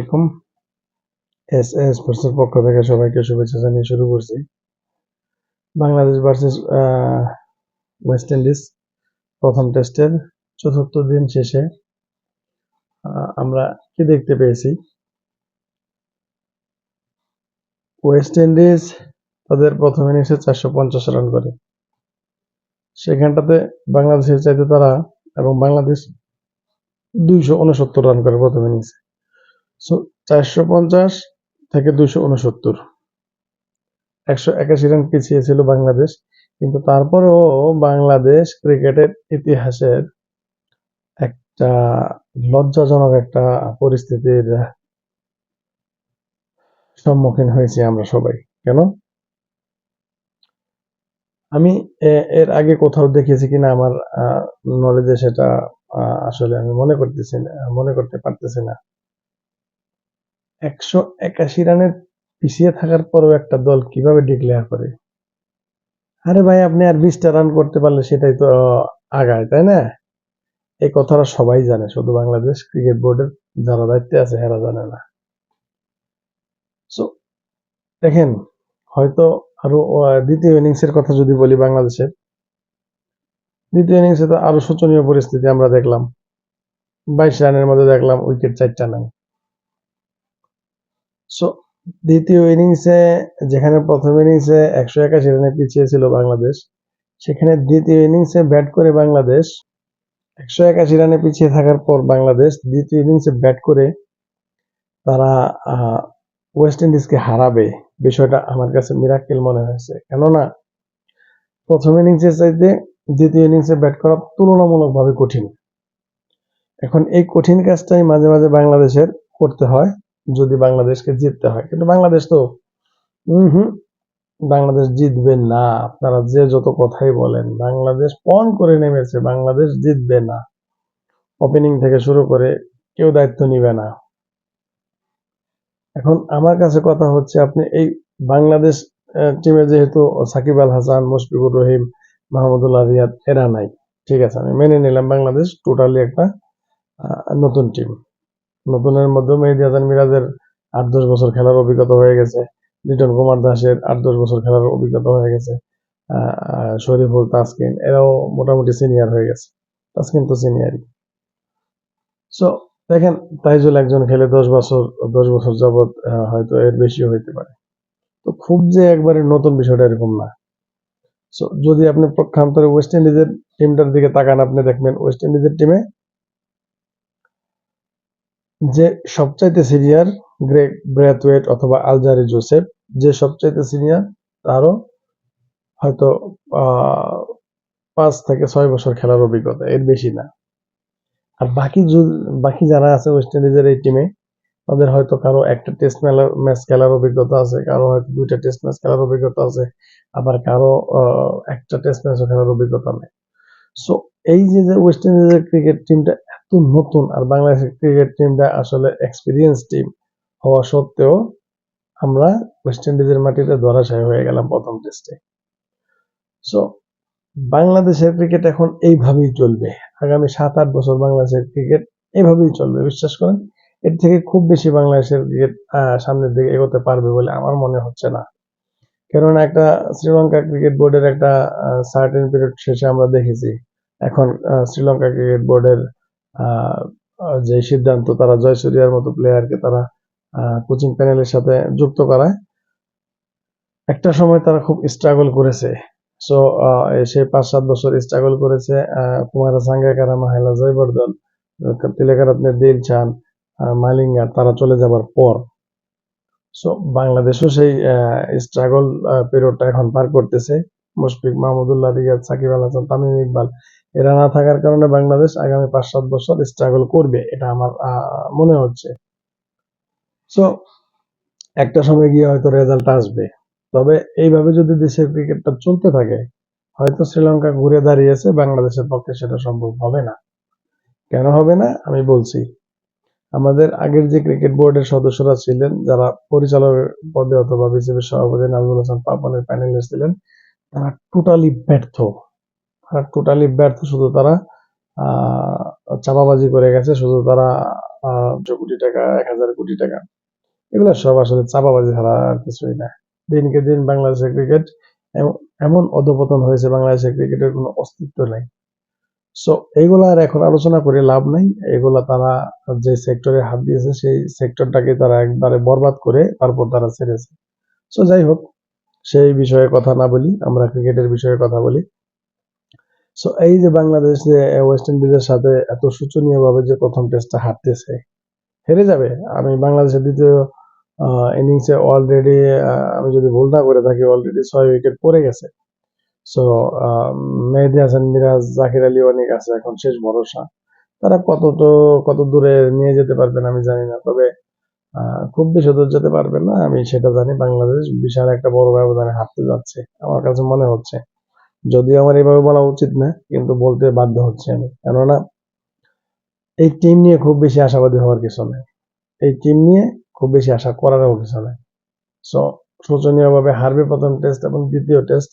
আলাইকুম। স্পোর্টসের পক্ষ থেকে সবাইকে শুভেচ্ছা জানিয়ে শুরু করছি। বাংলাদেশ ভার্সেস ওয়েস্ট ইন্ডিজ প্রথম টেস্টের চতুর্থ দিন শেষে আমরা কি দেখতে পেয়েছি? ওয়েস্ট ইন্ডিজ তাদের প্রথম ইনিংসে 450 রান করে, সেখানটাতে বাংলাদেশের চাইতে তারা এবং বাংলাদেশ 269 রান করে প্রথম ইনিংসে। সো 450 থেকে 269, 181 রান পিছিয়ে ছিল বাংলাদেশ। কিন্তু তারপরেও বাংলাদেশ ক্রিকেটের ইতিহাসের একটা লজ্জাজনক একটা পরিস্থিতির সম্মুখীন হয়েছি আমরা সবাই। কেন? আমি এর আগে কোথাও দেখেছি কিনা আমার নলেজে সেটা আসলে আমি মনে করতে পারতেছি না। 181 রানের পিছিয়ে থাকার পরেও একটা দল কিভাবে ডিক্লেয়ার করে? আরে ভাই, আপনি আর 20টা রান করতে পারলে সেটাই তো আগায়, তাই না? এই কথাটা সবাই জানে, শুধু বাংলাদেশ ক্রিকেট বোর্ডের যারা দায়িত্বে আছে এরা জানে না। সো দেখেন, হয়তো আরো দ্বিতীয় ইনিংসের কথা যদি বলি, বাংলাদেশের দ্বিতীয় ইনিংসে তো আরো শোচনীয় পরিস্থিতি আমরা দেখলাম। 22 রানের মধ্যে দেখলাম উইকেট 4টা নাই। সো দ্বিতীয় ইনিংসে যেখানে প্রথম ইনিংসে 181 রানে পিছিয়ে ছিল বাংলাদেশ, সেখানে দ্বিতীয় ইনিংসে ব্যাট করে বাংলাদেশ 181 রানে পিছিয়ে থাকার পর বাংলাদেশ দ্বিতীয় ইনিংসে ব্যাট করে তারা ওয়েস্ট ইন্ডিজকে হারাবে, বিষয়টা আমার কাছে মিরাক্কেল মনে হয়েছে। কেননা প্রথম ইনিংসের চাইতে দ্বিতীয় ইনিংসে ব্যাট করা তুলনামূলকভাবে কঠিন। এখন এই কঠিন কাজটাই মাঝে মাঝে বাংলাদেশের করতে হয় যদি বাংলাদেশকে জিততে হয়। কিন্তু বাংলাদেশ তো বাংলাদেশ জিতবে না। আপনারা যে যত কথাই বলেন, বাংলাদেশ পণ করে নেমেছে, বাংলাদেশ জিতবে না। ওপেনিং থেকে শুরু করে কেউ দায়িত্ব নিবে না। এখন আমার কাছে কথা হচ্ছে, আপনি এই বাংলাদেশ টিমে যেহেতু সাকিব আল হাসান, মুশফিকুর রহিম, মাহমুদুল্লাহ রিয়াদ এরা নাই, ঠিক আছে, আমি মেনে নিলাম বাংলাদেশ টোটালি একটা নতুন টিম। নতুনের মধ্যে মেহেদী হাসান মিরাজের 8-10 বছর খেলার অভিজ্ঞতা হয়ে গেছে, লিটন কুমার দাসের 8-10 বছর খেলার অভিজ্ঞতা হয়ে গেছে, শরীফুল, তাসকিন এরাও মোটামুটি সিনিয়র হয়ে গেছে। তাসকিন তো সিনিয়রই। সো দেখেন, তাইজুল একজন খেলে 10 বছর যাবৎ, হয়তো এর বেশিও হইতে পারে। তো খুব যে একবারে নতুন বিষয়টা এরকম না। সো যদি আপনি পক্ষান্তরে ওয়েস্ট ইন্ডিজের টিমটার দিকে তাকান, আপনি দেখবেন ওয়েস্ট ইন্ডিজের টিমে যে সবচাইতে সিনিয়র গ্রেগ ব্রেথওয়েট অথবা আলজারি জোসেফ, যে সবচাইতে সিনিয়র তারও হয়তো 5 থেকে 6 বছর খেলার অভিজ্ঞতা, এর বেশি না। আর বাকি যারা আছে ওয়েস্ট ইন্ডিজের এই টিমে, তাদের হয়তো কারো একটা টেস্ট ম্যাচ খেলার অভিজ্ঞতা আছে, কারো হয়তো 2টা টেস্ট ম্যাচ খেলার অভিজ্ঞতা আছে, আবার কারো একটা টেস্ট ম্যাচ খেলার অভিজ্ঞতা নেই। সো এই যে ওয়েস্ট ইন্ডিজের ক্রিকেট টিমটা এত নতুন, আর বাংলাদেশের ক্রিকেট টিমটা আসলে এক্সপিরিয়েন্স টিম হওয়া সত্ত্বেও আমরা ওয়েস্ট ইন্ডিজের মাটিতে ধরাশায়ী হয়ে গেলাম প্রথম টেস্টে। সো বাংলাদেশের ক্রিকেট এখন এইভাবেই চলবে, আগামী 7-8 বছর বাংলাদেশের ক্রিকেট এইভাবেই চলবে, বিশ্বাস করেন। এর থেকে খুব বেশি বাংলাদেশের ক্রিকেট সামনের দিকে এগোতে পারবে বলে আমার মনে হচ্ছে না। কেননা একটা শ্রীলঙ্কা ক্রিকেট বোর্ডের একটা সার্টেন পিরিয়ড শেষে আমরা দেখেছি, এখন শ্রীলঙ্কা ক্রিকেট বোর্ডের যে সিদ্ধান্ত, তারা জয়সূরিয়ার মতো প্লেয়ারকে তারা কোচিং প্যানেলের সাথে যুক্ত করায়, একটা সময় তারা খুব স্ট্রাগল করেছে। সো সে 5-7 বছর স্ট্রাগল করেছে। কুমার সাঙ্গাকারা, মাহেলা জয়বর্ধন, তিলকরত্নে দিলশান, মালিঙ্গা তারা চলে যাবার পর, সো বাংলাদেশও সেই স্ট্রাগল পিরিয়ডটা এখন পার করতেছে। মুশফিক, মাহমুদুল্লাহ রিয়াদ, সাকিব আল হাসান, তামিম ইকবাল এরা না থাকার কারণে বাংলাদেশ আগামী 5-7 বছর স্ট্রাগল করবে, এটা আমার মনে হচ্ছে। সো একটা সময় গিয়ে হয়তো রেজাল্ট আসবে। তবে এইভাবে যদি দেশের ক্রিকেটটা চলতে থাকে, হয়তো শ্রীলঙ্কা ঘুরে দাঁড়িয়েছে, বাংলাদেশের পক্ষে সেটা সম্ভব হবে না। কেন হবে না আমি বলছি। আমাদের আগের যে ক্রিকেট বোর্ডের সদস্যরা ছিলেন, যারা পরিচালকের পদে অথবা বিসিবির সভাপতি নাজমুল হাসান পাপনের প্যানেলে ছিলেন, তারা টোটালি ব্যর্থ। শুধু তারা চাপাবাজি করে গেছে, শুধু তারা কোটি টাকা, 1000 কোটি টাকা, এগুলো সব আসলে চাপাবাজি ছাড়া আর কিছুই না। দিনকে দিন বাংলাদেশের ক্রিকেট এমন অধপতন হয়েছে, বাংলাদেশের ক্রিকেটের কোনো অস্তিত্ব নাই। সো এগুলা আর এখন আলোচনা করে লাভ নাই। এগুলা তারা যে সেক্টরে হাত দিয়েছে সেই সেক্টরটাকে তারা একবারে বরবাদ করে তারপর তারা ছেড়েছে। সো যাই হোক, সেই বিষয়ে কথা না বলি, আমরা ক্রিকেটের বিষয়ে কথা বলি। সো এই যে বাংলাদেশ যে ওয়েস্ট ইন্ডিজের সাথে এত শোচনীয়ভাবে যে প্রথম টেস্টটা হারতেছে, হেরে যাবে। আমি বাংলাদেশের দ্বিতীয় ইনিংসে অলরেডি, আমি যদি ভুল না করে থাকি, অলরেডি 6 উইকেট পড়ে গেছে। সো মেহেদী হাসান মিরাজ, জাকির আলী অনেক আছে এখন শেষ ভরসা। তারা কত দূরে নিয়ে যেতে পারবেন আমি জানি না, তবে খুব বেশি দূর যেতে পারবেন না, আমি সেটা জানি। বাংলাদেশ বিশাল একটা বড় ব্যবধানে হারতে যাচ্ছে আমার কাছে মনে হচ্ছে। যদিও আমার এভাবে বলা উচিত না, কিন্তু বলতে বাধ্য হচ্ছে আমি, কেননা এই টিম নিয়ে খুব বেশি আশাবাদী হওয়ার কিছু নেই। এই টিম নিয়ে খুব বেশি আশা করারও কিছু নেই। সো শোচনীয়ভাবে হারবে প্রথম টেস্ট এবং দ্বিতীয় টেস্ট,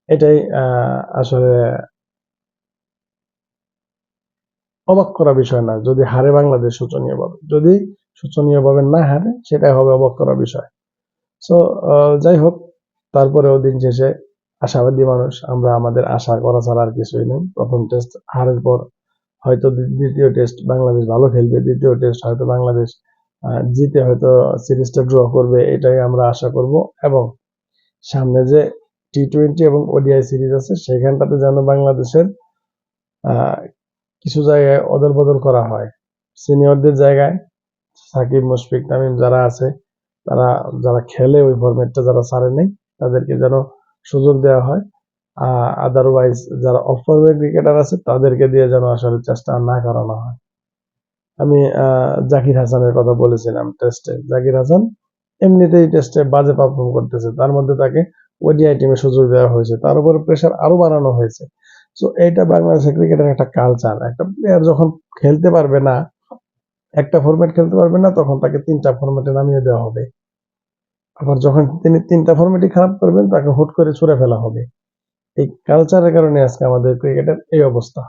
এটাই আসলে অবাক করা বিষয় না যদি হারে বাংলাদেশ শোচনীয়ভাবে। যদি শোচনীয়ভাবে না হারে, সেটাই হবে অবাক করা বিষয়। সো যাই হোক, তারপরেও দিন শেষে আশাবাদী মানুষ আমরা, আমাদের আশা করা ছাড়া আর কিছুই নেই। প্রথম টেস্ট হারের পর হয়তো দ্বিতীয় টেস্ট বাংলাদেশ ভালো খেলবে, দ্বিতীয় টেস্ট হয়তো বাংলাদেশ জিতে হয়তো সিরিজটা ড্র করবে, এটাই আমরা আশা করব। এবং সামনে যে টি-20 এবং ওডিআই সিরিজ আছে, সেখানটাতে যেন বাংলাদেশের কিছু জায়গায় অদল বদল করা হয়। সিনিয়রদের জায়গায় সাকিব, মুশফিক, তামিম যারা আছে, তারা যারা খেলে ওই ফরম্যাটটা যারা ছাড়ে নেই, তাদেরকে যেন সুযোগ দেওয়া হয়। আদারওয়াইজ যারা অফ ফর্মের ক্রিকেটার আছে তাদেরকে দিয়ে যেন আসলে চেষ্টা না করানো হয়। আমি জাকির হাসানের কথা বলেছিলাম টেস্টে। জাকির হাসান এমনিতেই টেস্টে বাজে পারফর্ম করতেছে, তার মধ্যে তাকে ওডিআই টিমে সুযোগ দেওয়া হয়েছে, তার উপরে প্রেশার আরো বাড়ানো হয়েছে। সো এটা বাংলাদেশের ক্রিকেটের একটা কালচার। একটা প্লেয়ার যখন খেলতে পারবে না, একটা ফরম্যাট খেলতে পারবে না, তখন তাকে 3টা ফরম্যাটে নামিয়ে দেওয়া হবে। আবার যখন তিনি 3টা ফরম্যাটই খারাপ করবেন, তাকে হুট করে ছুড়ে ফেলা হবে। এই কালচারের কারণে আজকে আমাদের ক্রিকেটের এই অবস্থা।